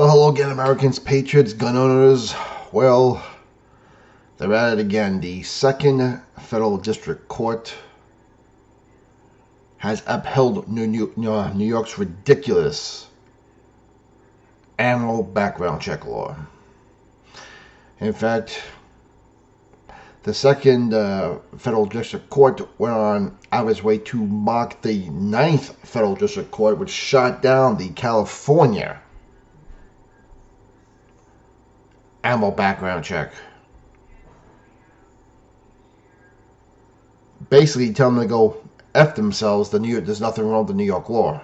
Well, hello again, Americans, patriots, gun owners. Well, they're at it again. The Second Federal District Court has upheld New York's ridiculous animal background check law. In fact, the Second Federal District Court went on out of its way to mock the Ninth Federal District Court, which shot down the California animal background check. Basically tell them to go F themselves. There's nothing wrong with the New York law.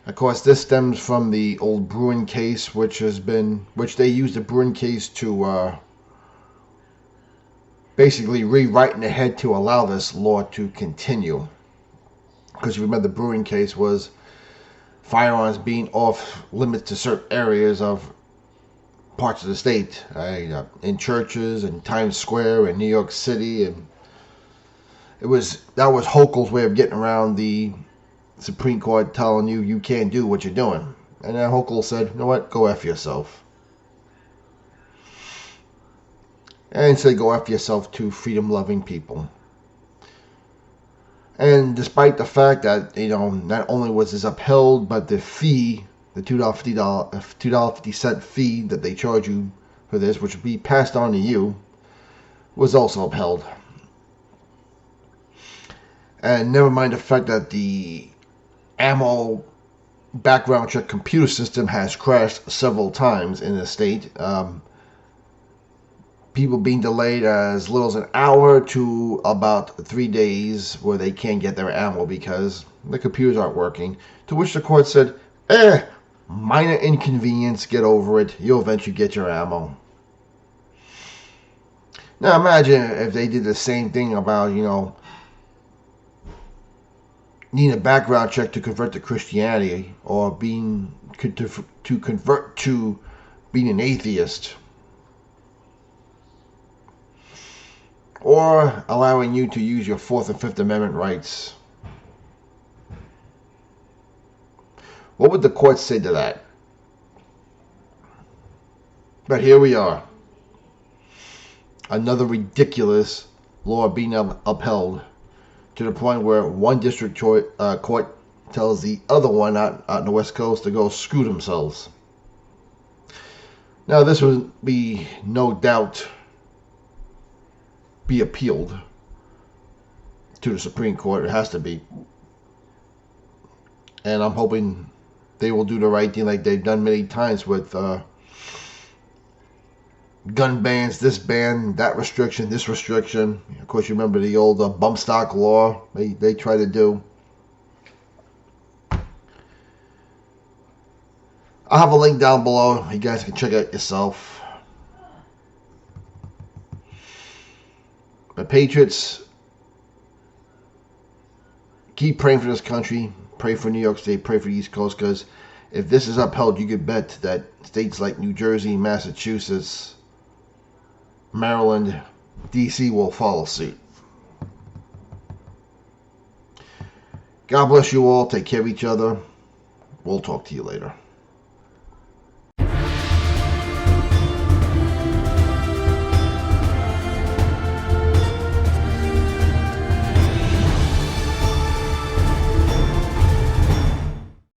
Of course, this stems from the old Bruin case, which they used the Bruin case to basically rewrite in the head to allow this law to continue. Because you remember the Bruin case was firearms being off limits to certain areas of parts of the state, in churches and Times Square in New York City, and that was Hochul's way of getting around the Supreme Court telling you can't do what you're doing. And then Hochul said, you know what, go F yourself. And say go F yourself to freedom-loving people. And despite the fact that, not only was this upheld, but the fee, the $2.50 fee that they charge you for this, which would be passed on to you, was also upheld. And never mind the fact that the ammo background check computer system has crashed several times in the state. People being delayed as little as an hour to about 3 days where they can't get their ammo because the computers aren't working. To which the court said, minor inconvenience, get over it. You'll eventually get your ammo. Now imagine if they did the same thing about, needing a background check to convert to Christianity or to convert to being an atheist. Or allowing you to use your Fourth and Fifth Amendment rights. What would the court say to that? But here we are. Another ridiculous law being upheld to the point where one district court tells the other one out on the West Coast to go screw themselves. Now this would be no doubt be appealed to the Supreme Court. It has to be. And I'm hoping they will do the right thing like they've done many times with gun bans, this ban, that restriction, this restriction. Of course, you remember the old bump stock law they try to do. I'll have a link down below. You guys can check it out yourself. But patriots, keep praying for this country. Pray for New York State. Pray for the East Coast, because if this is upheld, you could bet that states like New Jersey, Massachusetts, Maryland, D.C. will follow suit. God bless you all. Take care of each other. We'll talk to you later.